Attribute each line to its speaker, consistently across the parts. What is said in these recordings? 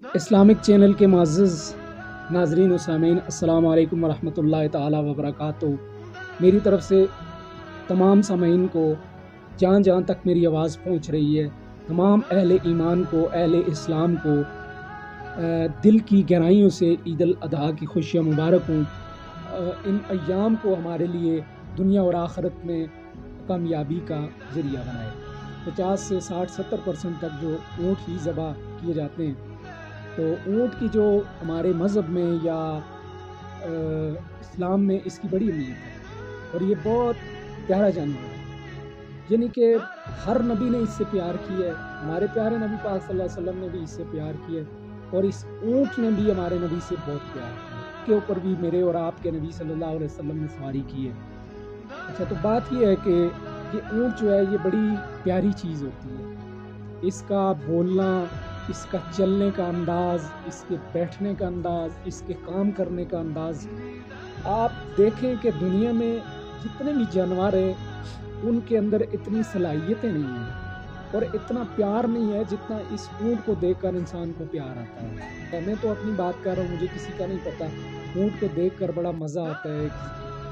Speaker 1: Islamic channel کے معزز ناظرین و سامعین، السلام علیکم ورحمۃ اللہ تعالی وبرکاتہ۔ میری طرف سے تمام سامعین کو جہاں جہاں تک میری آواز پہنچ رہی ہے، تمام اہل ایمان کو، اہل اسلام کو دل کی گہرائیوں سے عید الاضحیٰ کی خوشیاں مبارک ہوں۔ ان ایام کو ہمارے لیے دنیا اور آخرت میں کامیابی کا ذریعہ بنائے۔ 50 سے 60-70% تک جو اونٹ ہی ذبح کیے جاتے ہیں، تو اونٹ کی جو ہمارے مذہب میں یا اسلام میں اس کی بڑی اہمیت ہے، اور یہ بہت پیارا جانور ہے، یعنی کہ ہر نبی نے اس سے پیار کیا ہے۔ ہمارے پیارے نبی پاک صلی اللہ علیہ وسلم نے بھی اس سے پیار کیا ہے، اور اس اونٹ نے بھی ہمارے نبی سے بہت پیار کیا ہے، کے اوپر بھی میرے اور آپ کے نبی صلی اللہ علیہ وسلم نے سواری کی ہے۔ اچھا، تو بات یہ ہے کہ یہ اونٹ جو ہے یہ بڑی پیاری چیز ہوتی ہے۔ اس کا بولنا، اس کا چلنے کا انداز، اس کے بیٹھنے کا انداز، اس کے کام کرنے کا انداز، آپ دیکھیں کہ دنیا میں جتنے بھی جانور ہیں ان کے اندر اتنی صلاحیتیں نہیں ہیں اور اتنا پیار نہیں ہے جتنا اس اونٹ کو دیکھ کر انسان کو پیار آتا ہے۔ میں تو اپنی بات کر رہا ہوں، مجھے کسی کا نہیں پتہ، اونٹ کو دیکھ کر بڑا مزہ آتا ہے،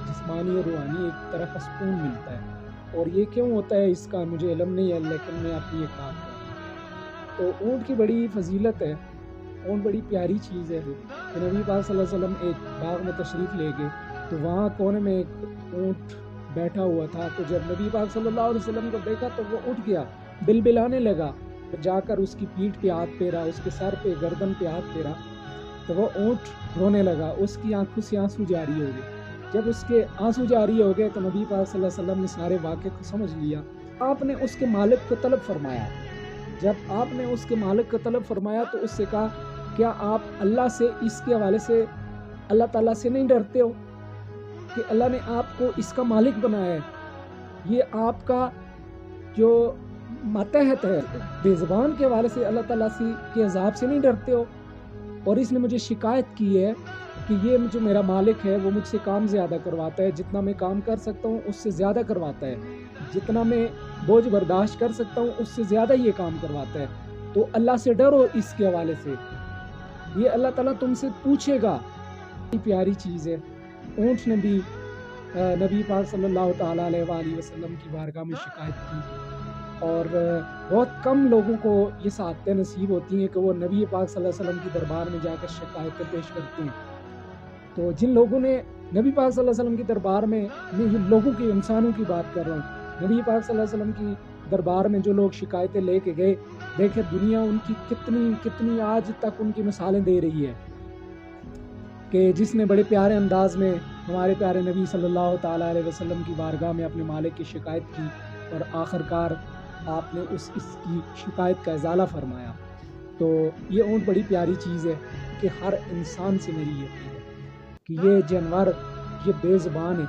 Speaker 1: جسمانی اور روحانی ایک طرح کا سکون ملتا ہے، اور یہ کیوں ہوتا ہے اس کا مجھے علم نہیں ہے، لیکن میں اپنی ایک بات کر رہا ہوں۔ تو اونٹ کی بڑی فضیلت ہے، اونٹ بڑی پیاری چیز ہے۔ کہ نبی پاک صلی اللہ علیہ وسلم ایک باغ میں تشریف لے گئے، تو وہاں کونے میں ایک اونٹ بیٹھا ہوا تھا، تو جب نبی پاک صلی اللہ علیہ وسلم کو دیکھا تو وہ اٹھ گیا، بلبلانے لگا، جا کر اس کی پیٹھ پہ ہاتھ پھیرا، اس کے سر پہ، گردن پہ ہاتھ پھیرا، تو وہ اونٹ رونے لگا، اس کی آنکھوں سے آنسو جاری ہو گئے۔ جب اس کے آنسو جاری ہو گئے تو نبی پاک صلی اللہ علیہ وسلم نے سارے واقعے کو سمجھ لیا۔ آپ نے اس کے مالک کو طلب فرمایا، جب آپ نے اس کے مالک کو طلب فرمایا تو اس سے کہا، کیا آپ اللہ سے اس کے حوالے سے اللہ تعالیٰ سے نہیں ڈرتے ہو کہ اللہ نے آپ کو اس کا مالک بنایا ہے، یہ آپ کا جو ماتحت ہے، بے زبان کے حوالے سے اللہ تعالیٰ کے عذاب سے نہیں ڈرتے ہو؟ اور اس نے مجھے شکایت کی ہے کہ یہ جو میرا مالک ہے وہ مجھ سے کام زیادہ کرواتا ہے، جتنا میں کام کر سکتا ہوں اس سے زیادہ کرواتا ہے، جتنا میں بوجھ برداشت کر سکتا ہوں اس سے زیادہ یہ کام کرواتا ہے، تو اللہ سے ڈرو اس کے حوالے سے، یہ اللہ تعالیٰ تم سے پوچھے گا۔ پیاری چیز ہے۔ اونٹ نے بھی نبی پاک صلی اللہ تعالیٰ علیہ وآلہ وسلم کی بارگاہ میں شکایت کی، اور بہت کم لوگوں کو یہ سعادتیں نصیب ہوتی ہیں کہ وہ نبی پاک صلی اللہ علیہ وسلم کی دربار میں جا کر شکایتیں پیش کرتے ہیں۔ تو جن لوگوں نے نبی پاک صلی اللہ علیہ وسلم کی دربار میں لوگوں کی، انسانوں کی بات کر رہا ہوں، نبی پاک صلی اللہ علیہ وسلم کی دربار میں جو لوگ شکایتیں لے کے گئے، دیکھیں دنیا ان کی کتنی آج تک ان کی مثالیں دے رہی ہے، کہ جس نے بڑے پیارے انداز میں ہمارے پیارے نبی صلی اللہ تعالیٰ علیہ وسلم کی بارگاہ میں اپنے مالک کی شکایت کی، اور آخر کار آپ نے اس کی شکایت کا ازالہ فرمایا۔ تو یہ اونٹ بڑی پیاری چیز ہے کہ ہر انسان سے میری یہ اپیل ہے کہ یہ جانور، یہ بے زبان ہے،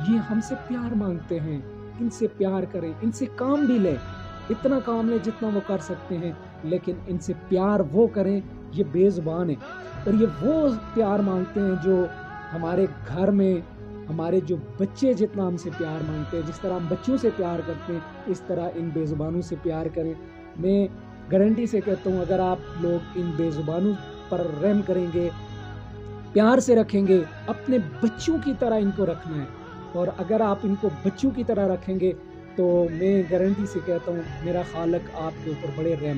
Speaker 1: یہ ہم سے پیار مانگتے ہیں، ان سے پیار کریں، ان سے کام بھی لیں، اتنا کام لیں جتنا وہ کر سکتے ہیں، لیکن ان سے پیار وہ کریں، یہ بے زبان ہے، اور یہ وہ پیار مانگتے ہیں جو ہمارے گھر میں ہمارے جو بچے جتنا ہم سے پیار مانگتے ہیں، جس طرح ہم بچوں سے پیار کرتے ہیں، اس طرح ان بے زبانوں سے پیار کریں۔ میں گارنٹی سے کہتا ہوں، اگر آپ لوگ ان بے زبانوں پر رحم کریں گے، پیار سے رکھیں گے، اپنے بچوں کی طرح ان کو رکھنا ہے، اور اگر آپ ان کو بچوں کی طرح رکھیں گے تو میں گارنٹی سے کہتا ہوں میرا خالق آپ کے اوپر بڑے رحم